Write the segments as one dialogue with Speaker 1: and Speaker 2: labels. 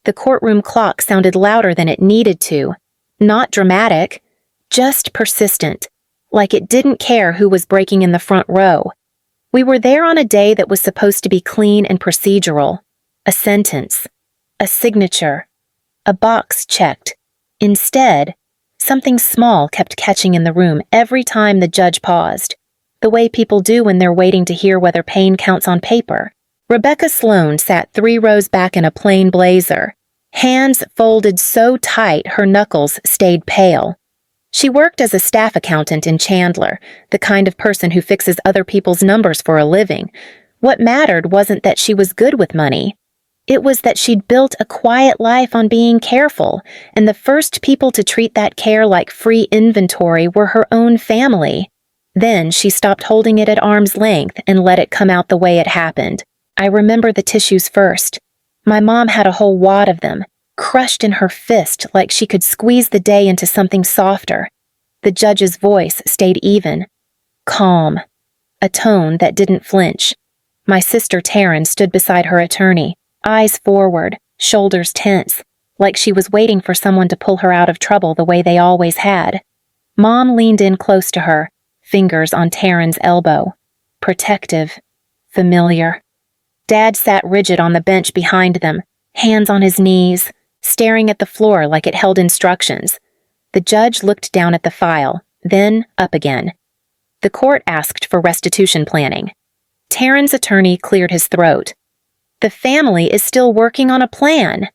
Speaker 1: The courtroom clock sounded louder than it needed to. Not dramatic, just persistent, like it didn't care who was breaking in the front row. We were there on a day that was supposed to be clean and procedural. A sentence, a signature, a box checked. Instead, something small kept catching in the room every time the judge paused, the way people do when they're waiting to hear whether pain counts on paper. Rebecca Sloan sat 3 rows back in a plain blazer, hands folded so tight her knuckles stayed pale. She worked as a staff accountant in Chandler, the kind of person who fixes other people's numbers for a living. What mattered wasn't that she was good with money. It was that she'd built a quiet life on being careful, and the first people to treat that care like free inventory were her own family. Then she stopped holding it at arm's length and let it come out the way it happened. I remember the tissues first. My mom had a whole wad of them, crushed in her fist like she could squeeze the day into something softer. The judge's voice stayed even, calm, a tone that didn't flinch. My sister Taryn stood beside her attorney, eyes forward, shoulders tense, like she was waiting for someone to pull her out of trouble the way they always had. Mom leaned in close to her, fingers on Taryn's elbow. Protective, familiar. Dad sat rigid on the bench behind them, hands on his knees, staring at the floor like it held instructions. The judge looked down at the file, then up again. The court asked for restitution planning. Taryn's attorney cleared his throat. The family is still working on a plan.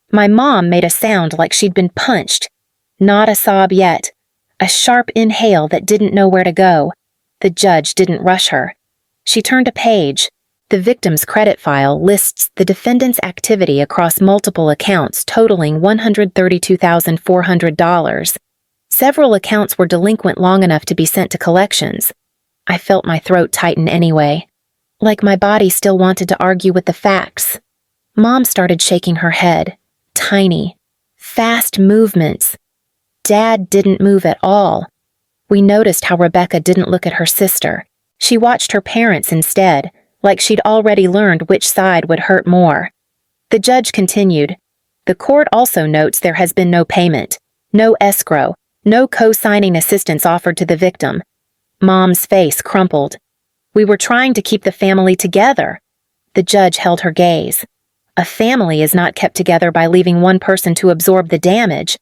Speaker 1: My mom made a sound like she'd been punched. Not a sob yet. A sharp inhale that didn't know where to go. The judge didn't rush her. She turned a page. The victim's credit file lists the defendant's activity across multiple accounts totaling $132,400. Several accounts were delinquent long enough to be sent to collections. I felt my throat tighten anyway, like my body still wanted to argue with the facts. Mom started shaking her head. Tiny, fast movements. Dad didn't move at all. We noticed how Rebecca didn't look at her sister. She watched her parents instead, like she'd already learned which side would hurt more. The judge continued, "The court also notes there has been no payment, no escrow, no co-signing assistance offered to the victim." Mom's face crumpled. "We were trying to keep the family together." The judge held her gaze. "A family is not kept together by leaving one person to absorb the damage."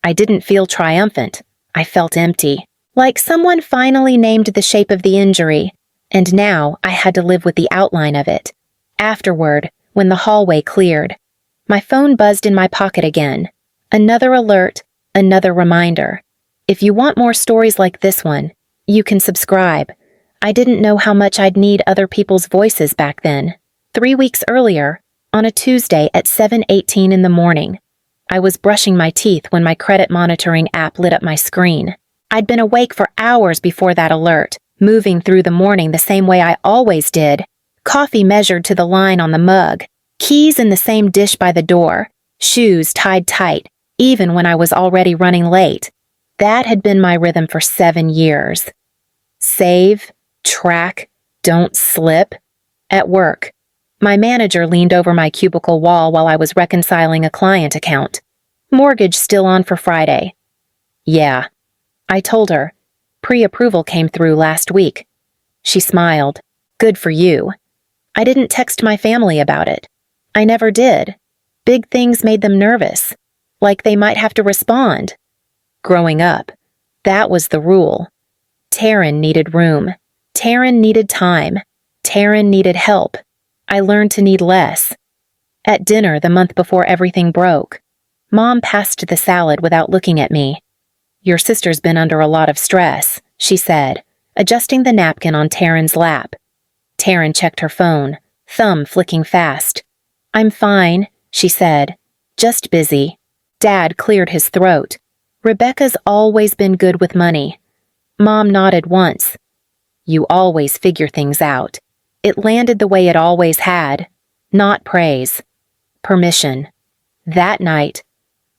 Speaker 1: I didn't feel triumphant. I felt empty, like someone finally named the shape of the injury. And now I had to live with the outline of it. Afterward, when the hallway cleared, my phone buzzed in my pocket again. Another alert, another reminder. If you want more stories like this one, you can subscribe. I didn't know how much I'd need other people's voices back then. 3 weeks earlier, on a Tuesday at 7:18 in the morning, I was brushing my teeth when my credit monitoring app lit up my screen. I'd been awake for hours before that alert, moving through the morning the same way I always did. Coffee measured to the line on the mug, keys in the same dish by the door, shoes tied tight, even when I was already running late. That had been my rhythm for 7 years. Save, track, don't slip. At work, my manager leaned over my cubicle wall while I was reconciling a client account. Mortgage still on for Friday. Yeah, I told her. Pre-approval came through last week. She smiled. Good for you. I didn't text my family about it. I never did. Big things made them nervous, like they might have to respond. Growing up, that was the rule. Taryn needed room. Taryn needed time. Taryn needed help. I learned to need less. At dinner the month before everything broke, Mom passed the salad without looking at me. "Your sister's been under a lot of stress," she said, adjusting the napkin on Taryn's lap. Taryn checked her phone, thumb flicking fast. "I'm fine," she said. "Just busy." Dad cleared his throat. "Rebecca's always been good with money." Mom nodded once. "You always figure things out." It landed the way it always had. Not praise. Permission. That night,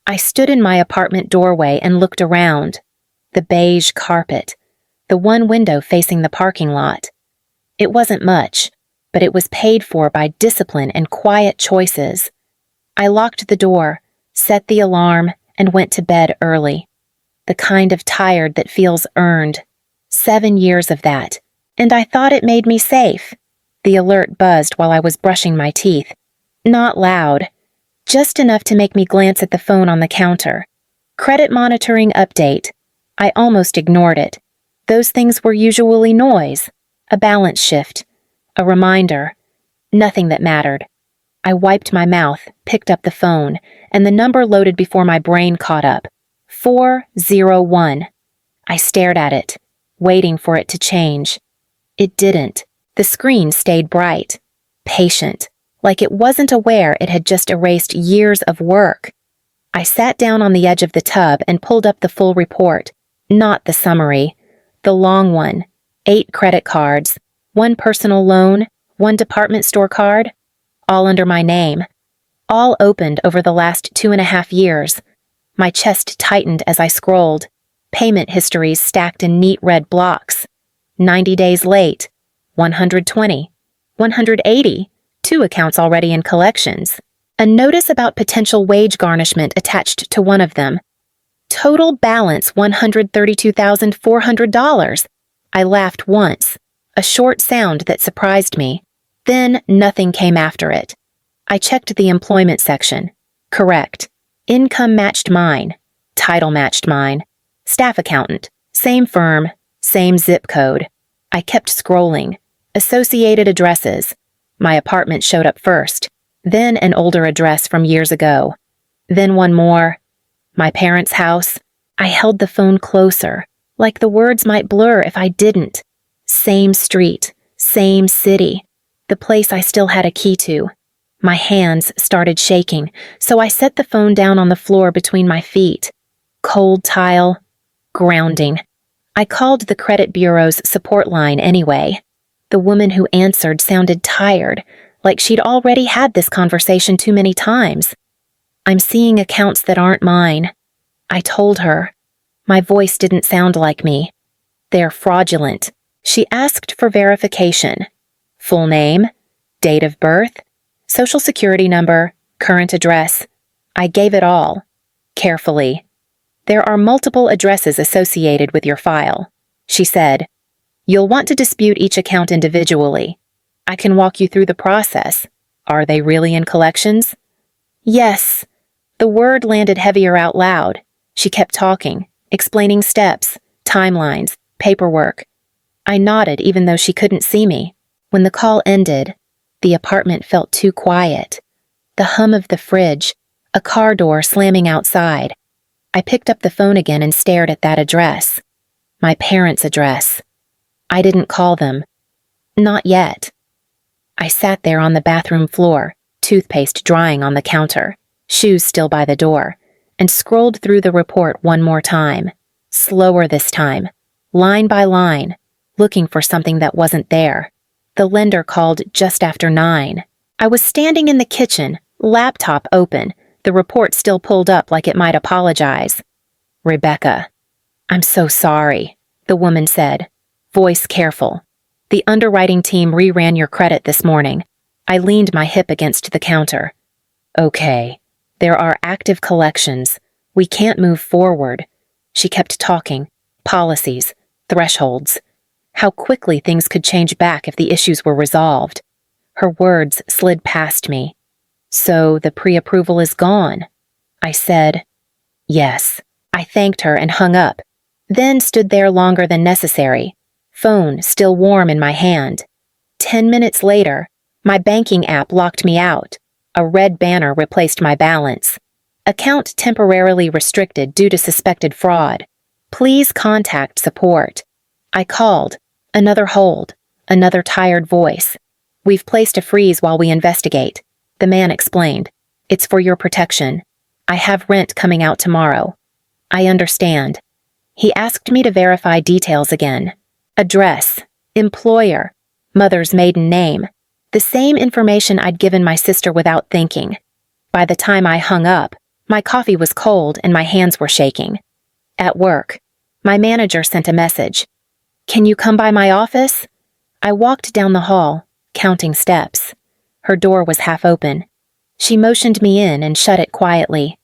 Speaker 1: I stood in my apartment doorway and looked around. The beige carpet. The one window facing the parking lot. It wasn't much, but it was paid for by discipline and quiet choices. I locked the door, set the alarm, and went to bed early. The kind of tired that feels earned. 7 years of that, and I thought it made me safe. The alert buzzed while I was brushing my teeth. Not loud, just enough to make me glance at the phone on the counter. Credit monitoring update. I almost ignored it. Those things were usually noise, a balance shift, a reminder. Nothing that mattered. I wiped my mouth, picked up the phone, and the number loaded before my brain caught up. 401. I stared at it, waiting for it to change. It didn't. The screen stayed bright, patient, like it wasn't aware it had just erased years of work. I sat down on the edge of the tub and pulled up the full report, not the summary, the long one. 8 credit cards, 1 personal loan, 1 department store card, all under my name. All opened over the last 2.5 years. My chest tightened as I scrolled. Payment histories stacked in neat red blocks. 90 days late, 120, 180, 2 accounts already in collections. A notice about potential wage garnishment attached to one of them. Total balance $132,400. I laughed once, a short sound that surprised me. Then nothing came after it. I checked the employment section. Correct. Income matched mine. Title matched mine. Staff accountant. Same firm. Same zip code. I kept scrolling. Associated addresses. My apartment showed up first. Then an older address from years ago. Then one more. My parents' house. I held the phone closer, like the words might blur if I didn't. Same street. Same city. The place I still had a key to. My hands started shaking, so I set the phone down on the floor between my feet. Cold tile. Grounding. I called the credit bureau's support line anyway. The woman who answered sounded tired, like she'd already had this conversation too many times. I'm seeing accounts that aren't mine. I told her. My voice didn't sound like me. They're fraudulent. She asked for verification. Full name, date of birth, social security number, current address. I gave it all. Carefully. There are multiple addresses associated with your file, she said. You'll want to dispute each account individually. I can walk you through the process. Are they really in collections? Yes. The word landed heavier out loud. She kept talking, explaining steps, timelines, paperwork. I nodded even though she couldn't see me. When the call ended, the apartment felt too quiet. The hum of the fridge, a car door slamming outside. I picked up the phone again and stared at that address. My parents' address. I didn't call them. Not yet. I sat there on the bathroom floor, toothpaste drying on the counter, shoes still by the door, and scrolled through the report one more time. Slower this time, line by line, looking for something that wasn't there. The lender called just after 9. I was standing in the kitchen, laptop open, the report still pulled up like it might apologize. Rebecca. I'm so sorry, the woman said, voice careful. The underwriting team reran your credit this morning. I leaned my hip against the counter. Okay, there are active collections. We can't move forward. She kept talking. Policies, thresholds. How quickly things could change back if the issues were resolved. Her words slid past me. So the pre-approval is gone, I said. Yes. I thanked her and hung up, then stood there longer than necessary, phone still warm in my hand. 10 minutes later, my banking app locked me out. A red banner replaced my balance. Account temporarily restricted due to suspected fraud. Please contact support. I called. Another hold. Another tired voice. We've placed a freeze while we investigate. The man explained. It's for your protection. I have rent coming out tomorrow. I understand. He asked me to verify details again. Address, employer, mother's maiden name. The same information I'd given my sister without thinking. By the time I hung up, my coffee was cold and my hands were shaking. At work, my manager sent a message. Can you come by my office? I walked down the hall, counting steps. Her door was half open. She motioned me in and shut it quietly.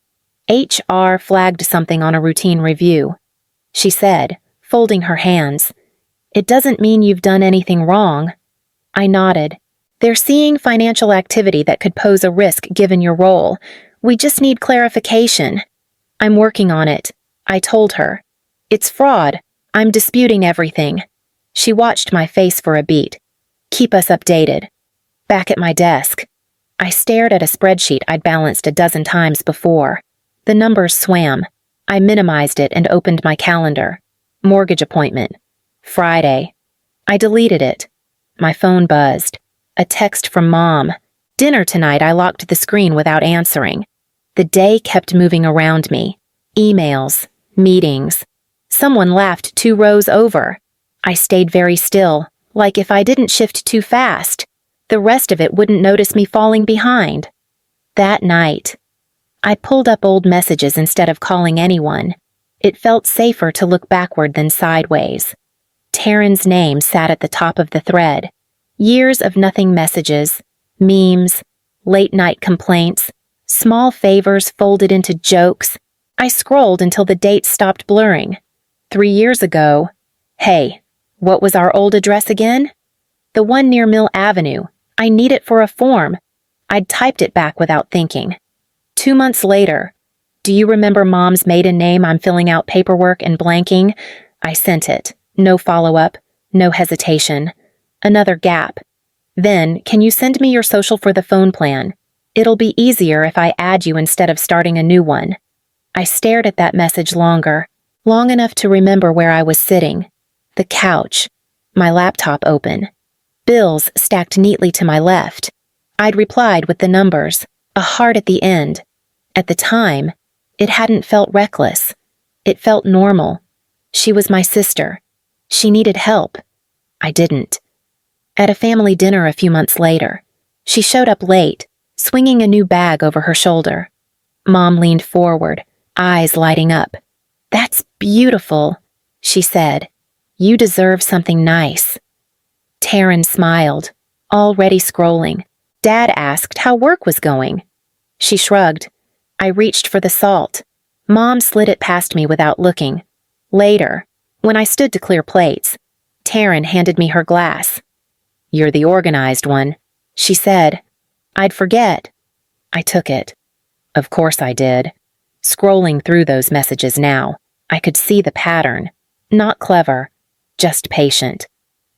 Speaker 1: HR flagged something on a routine review. She said, folding her hands, "It doesn't mean you've done anything wrong." I nodded. "They're seeing financial activity that could pose a risk given your role. We just need clarification." "I'm working on it," I told her. "It's fraud. I'm disputing everything." She watched my face for a beat. "Keep us updated." Back at my desk, I stared at a spreadsheet I'd balanced a dozen times before. The numbers swam. I minimized it and opened my calendar. Mortgage appointment. Friday. I deleted it. My phone buzzed. A text from Mom. Dinner tonight. I locked the screen without answering. The day kept moving around me. Emails. Meetings. Someone laughed 2 rows over. I stayed very still, like if I didn't shift too fast, the rest of it wouldn't notice me falling behind. That night, I pulled up old messages instead of calling anyone. It felt safer to look backward than sideways. Taryn's name sat at the top of the thread. Years of nothing messages, memes, late-night complaints, small favors folded into jokes. I scrolled until the dates stopped blurring. 3 years ago. Hey, what was our old address again? The one near Mill Avenue. I need it for a form. I'd typed it back without thinking. 2 months later. Do you remember Mom's maiden name? I'm filling out paperwork and blanking. I sent it. No follow-up. No hesitation. Another gap. Then, can you send me your social for the phone plan? It'll be easier if I add you instead of starting a new one. I stared at that message longer, long enough to remember where I was sitting. The couch. My laptop open. Bills stacked neatly to my left. I'd replied with the numbers, a heart at the end. At the time, it hadn't felt reckless. It felt normal. She was my sister. She needed help. I didn't. At a family dinner a few months later, she showed up late, swinging a new bag over her shoulder. Mom leaned forward, eyes lighting up. "That's beautiful," she said. "You deserve something nice." Taryn smiled, already scrolling. Dad asked how work was going. She shrugged. I reached for the salt. Mom slid it past me without looking. Later, when I stood to clear plates, Taryn handed me her glass. "You're the organized one," she said. "I'd forget." I took it. Of course I did. Scrolling through those messages now, I could see the pattern. Not clever, just patient.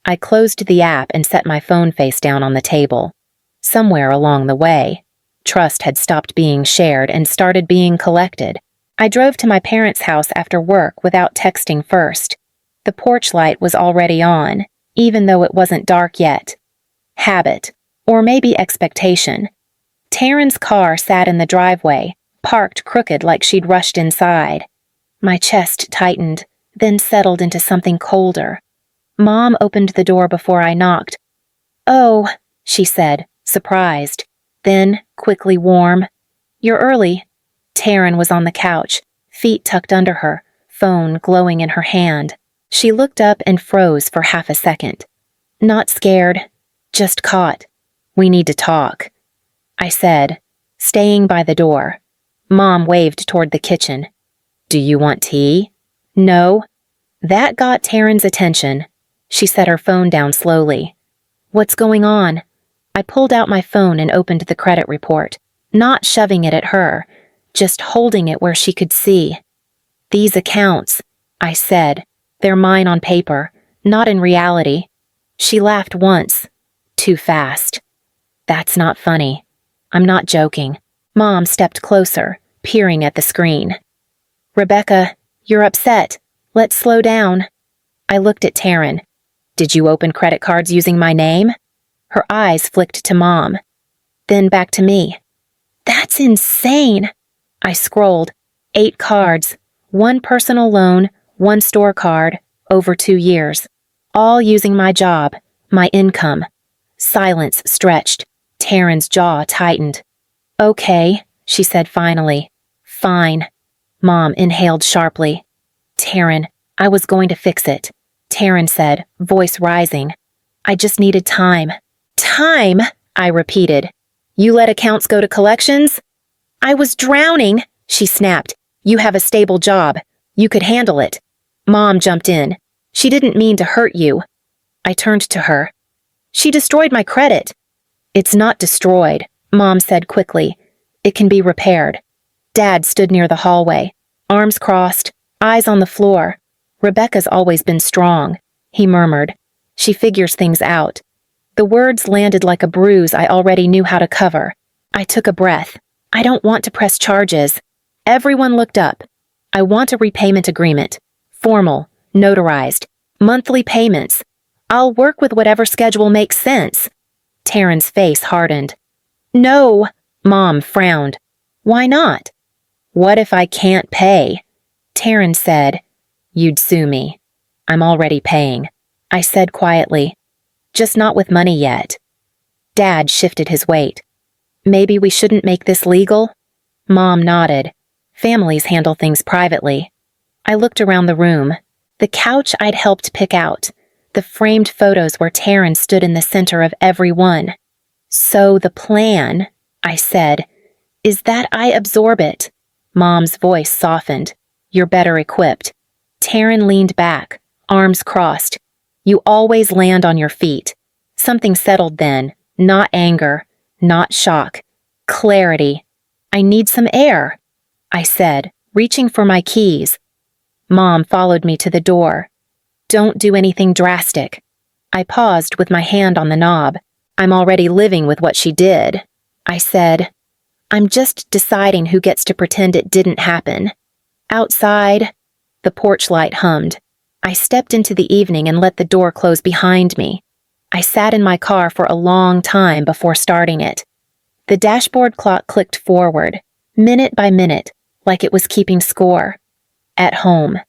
Speaker 1: I closed the app and set my phone face down on the table. Somewhere along the way, trust had stopped being shared and started being collected. I drove to my parents' house after work without texting first. The porch light was already on, even though it wasn't dark yet. Habit, or maybe expectation. Taryn's car sat in the driveway, parked crooked like she'd rushed inside. My chest tightened, then settled into something colder. Mom opened the door before I knocked. "Oh," she said, surprised. Then, quickly warm. "You're early." Taryn was on the couch, feet tucked under her, phone glowing in her hand. She looked up and froze for half a second. "Not scared, just caught. We need to talk," I said, staying by the door. Mom waved toward the kitchen. "Do you want tea?" "No." That got Taryn's attention. She set her phone down slowly. "What's going on?" I pulled out my phone and opened the credit report, not shoving it at her, just holding it where she could see. "These accounts," I said, "they're mine on paper, not in reality." She laughed once, too fast. "That's not funny. I'm not joking." Mom stepped closer, peering at the screen. "Rebecca, you're upset. Let's slow down." I looked at Taryn. "Did you open credit cards using my name?" Her eyes flicked to Mom, then back to me. "That's insane." I scrolled. 8 cards, 1 personal loan, 1 store card, over 2 years. All using my job, my income. Silence stretched. Taryn's jaw tightened. "Okay," she said finally. "Fine." Mom inhaled sharply. "Taryn, I was going to fix it," Taryn said, voice rising. "I just needed time." "Time?" I repeated. You let accounts go to collections? I was drowning, she snapped. You have a stable job. You could handle it. Mom jumped in. She didn't mean to hurt you. I turned to her. She destroyed my credit. It's not destroyed, Mom said quickly. It can be repaired. Dad stood near the hallway, arms crossed, eyes on the floor. Rebecca's always been strong, he murmured. She figures things out. The words landed like a bruise I already knew how to cover. I took a breath. I don't want to press charges. Everyone looked up. I want a repayment agreement. Formal, notarized, monthly payments. I'll work with whatever schedule makes sense. Taryn's face hardened. No, Mom frowned. Why not? What if I can't pay? Taryn said. You'd sue me. I'm already paying, I said quietly. Just not with money yet. Dad shifted his weight. Maybe we shouldn't make this legal? Mom nodded. Families handle things privately. I looked around the room. The couch I'd helped pick out. The framed photos where Taryn stood in the center of every one. So the plan, I said, is that I absorb it. Mom's voice softened. You're better equipped. Taryn leaned back, arms crossed. You always land on your feet. Something settled then, not anger, not shock. Clarity. I need some air, I said, reaching for my keys. Mom followed me to the door. Don't do anything drastic. I paused with my hand on the knob. I'm already living with what she did. I said, I'm just deciding who gets to pretend it didn't happen. Outside, the porch light hummed. I stepped into the evening and let the door close behind me. I sat in my car for a long time before starting it. The dashboard clock clicked forward, minute by minute, like it was keeping score. At home.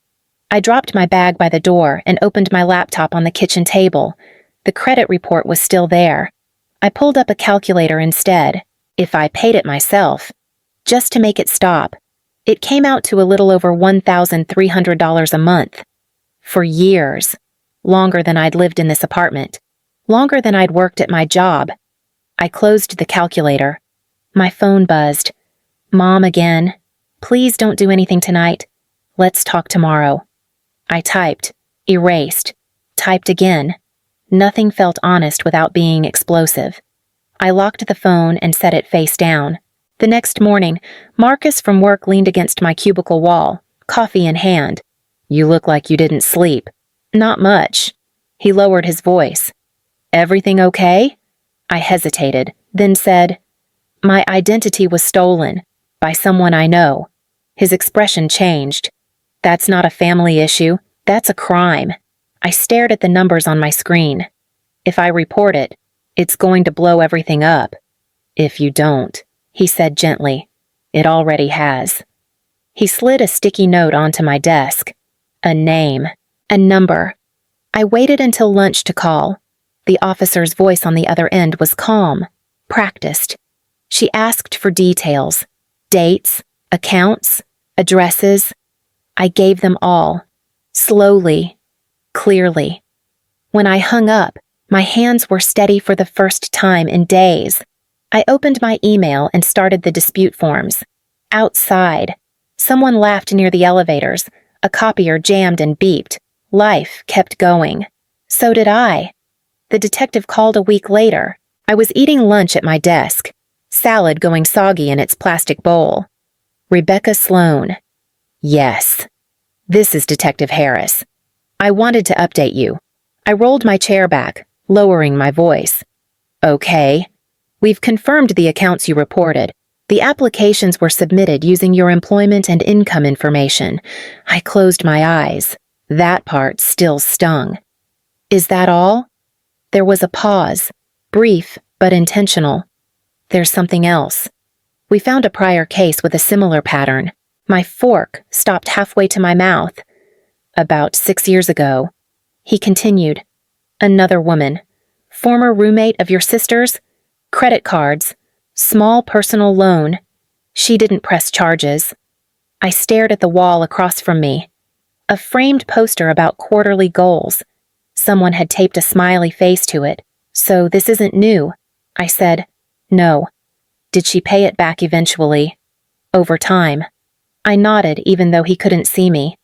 Speaker 1: I dropped my bag by the door and opened my laptop on the kitchen table. The credit report was still there. I pulled up a calculator instead, if I paid it myself, just to make it stop. It came out to a little over $1,300 a month. For years. Longer than I'd lived in this apartment. Longer than I'd worked at my job. I closed the calculator. My phone buzzed. Mom again. Please don't do anything tonight. Let's talk tomorrow. I typed, erased, typed again. Nothing felt honest without being explosive. I locked the phone and set it face down. The next morning, Marcus from work leaned against my cubicle wall, coffee in hand. You look like you didn't sleep. Not much. He lowered his voice. Everything okay? I hesitated, then said, My identity was stolen, by someone I know. His expression changed. That's not a family issue, that's a crime. I stared at the numbers on my screen. If I report it, it's going to blow everything up. If you don't, he said gently, it already has. He slid a sticky note onto my desk. A name, a number. I waited until lunch to call. The officer's voice on the other end was calm, practiced. She asked for details, dates, accounts, addresses. I gave them all, slowly, clearly. When I hung up, my hands were steady for the first time in days. I opened my email and started the dispute forms. Outside, someone laughed near the elevators. A copier jammed and beeped. Life kept going. So did I. The detective called a week later. I was eating lunch at my desk, salad going soggy in its plastic bowl. Rebecca Sloan. Yes. This is Detective Harris. I wanted to update you. I rolled my chair back, lowering my voice. Okay. We've confirmed the accounts you reported. The applications were submitted using your employment and income information. I closed my eyes. That part still stung. Is that all? There was a pause, brief but intentional. There's something else. We found a prior case with a similar pattern. My fork stopped halfway to my mouth. About 6 years ago. He continued. Another woman. Former roommate of your sister's? Credit cards. Small personal loan. She didn't press charges. I stared at the wall across from me. A framed poster about quarterly goals. Someone had taped a smiley face to it. So this isn't new. I said, no. Did she pay it back eventually? Over time. I nodded even though he couldn't see me.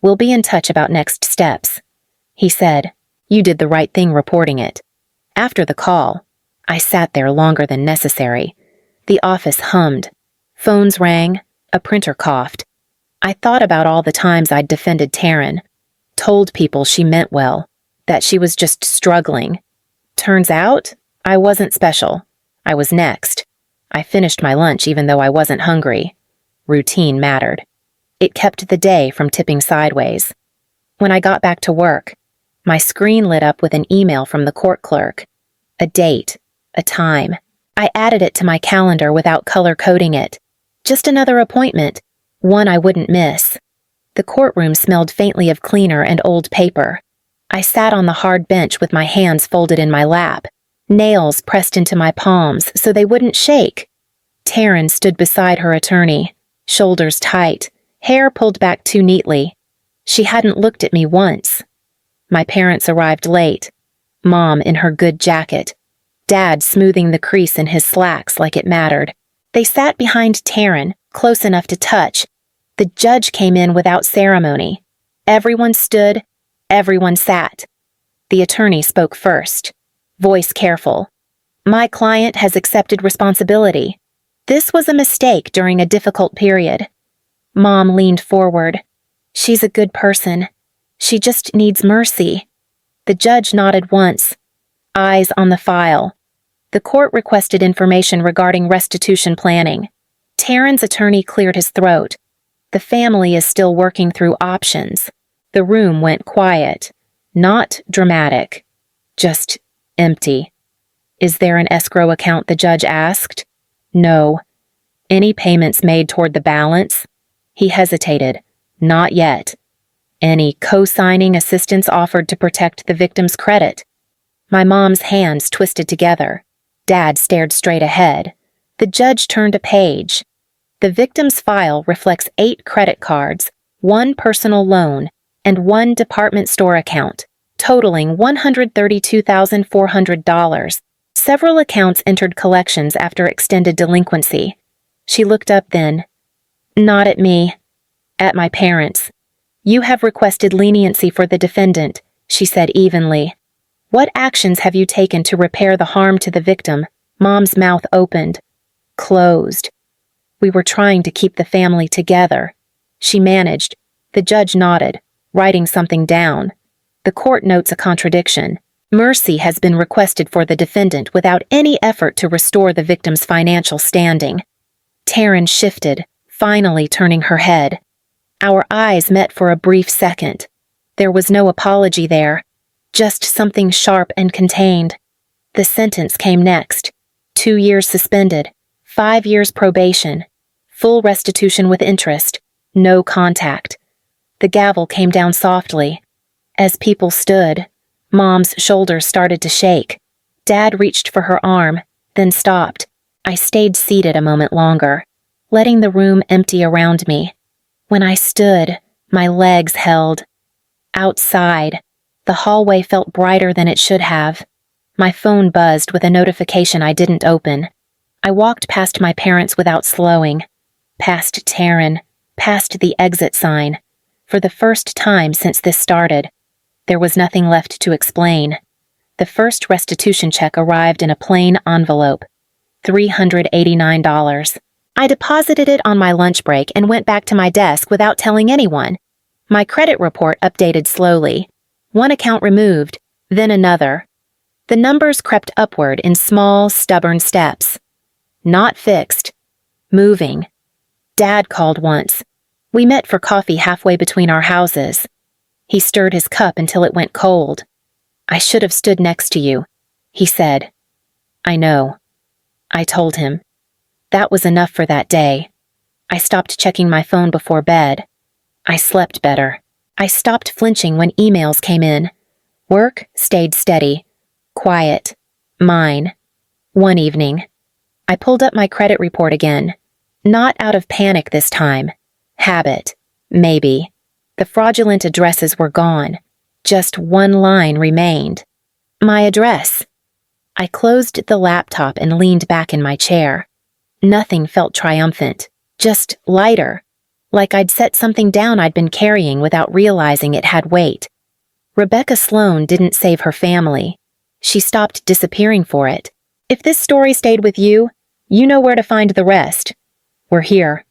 Speaker 1: We'll be in touch about next steps. He said, You did the right thing reporting it. After the call, I sat there longer than necessary. The office hummed. Phones rang. A printer coughed. I thought about all the times I'd defended Taryn. Told people she meant well. That she was just struggling. Turns out, I wasn't special. I was next. I finished my lunch even though I wasn't hungry. Routine mattered. It kept the day from tipping sideways. When I got back to work, my screen lit up with an email from the court clerk. A date. A time. I added it to my calendar without color-coding it. Just another appointment. One I wouldn't miss. The courtroom smelled faintly of cleaner and old paper. I sat on the hard bench with my hands folded in my lap, nails pressed into my palms so they wouldn't shake. Taryn stood beside her attorney, shoulders tight, hair pulled back too neatly. She hadn't looked at me once. My parents arrived late. Mom in her good jacket. Dad smoothing the crease in his slacks like it mattered. They sat behind Taryn, close enough to touch. The judge came in without ceremony. Everyone stood. Everyone sat. The attorney spoke first, voice careful. My client has accepted responsibility. This was a mistake during a difficult period. Mom leaned forward. She's a good person. She just needs mercy. The judge nodded once, eyes on the file. The court requested information regarding restitution planning. Taryn's attorney cleared his throat. The family is still working through options. The room went quiet, not dramatic, just empty. Is there an escrow account, the judge asked? No. Any payments made toward the balance? He hesitated. Not yet. Any co-signing assistance offered to protect the victim's credit? My mom's hands twisted together. Dad stared straight ahead. The judge turned a page. The victim's file reflects 8 credit cards, 1 personal loan, and 1 department store account, totaling $132,400. Several accounts entered collections after extended delinquency. She looked up then. Not at me. At my parents. You have requested leniency for the defendant, she said evenly. What actions have you taken to repair the harm to the victim? Mom's mouth opened. Closed. We were trying to keep the family together. She managed. The judge nodded, writing something down. The court notes a contradiction. Mercy has been requested for the defendant without any effort to restore the victim's financial standing. Taryn shifted, finally turning her head. Our eyes met for a brief second. There was no apology there, just something sharp and contained. The sentence came next. 2 years suspended, 5 years probation, full restitution with interest, no contact. The gavel came down softly. As people stood, Mom's shoulders started to shake. Dad reached for her arm, then stopped. I stayed seated a moment longer, letting the room empty around me. When I stood, my legs held. Outside, the hallway felt brighter than it should have. My phone buzzed with a notification I didn't open. I walked past my parents without slowing. Past Taryn, past the exit sign. For the first time since this started, there was nothing left to explain. The first restitution check arrived in a plain envelope. $389. I deposited it on my lunch break and went back to my desk without telling anyone. My credit report updated slowly. 1 account removed, then another. The numbers crept upward in small, stubborn steps. Not fixed. Moving. Dad called once. We met for coffee halfway between our houses. He stirred his cup until it went cold. I should have stood next to you, he said. I know. I told him. That was enough for that day. I stopped checking my phone before bed. I slept better. I stopped flinching when emails came in. Work stayed steady. Quiet. Mine. One evening, I pulled up my credit report again. Not out of panic this time. Habit. Maybe. The fraudulent addresses were gone. Just one line remained. My address. I closed the laptop and leaned back in my chair. Nothing felt triumphant, just lighter, like I'd set something down I'd been carrying without realizing it had weight. Rebecca Sloan didn't save her family. She stopped disappearing for it. If this story stayed with you, you know where to find the rest. We're here.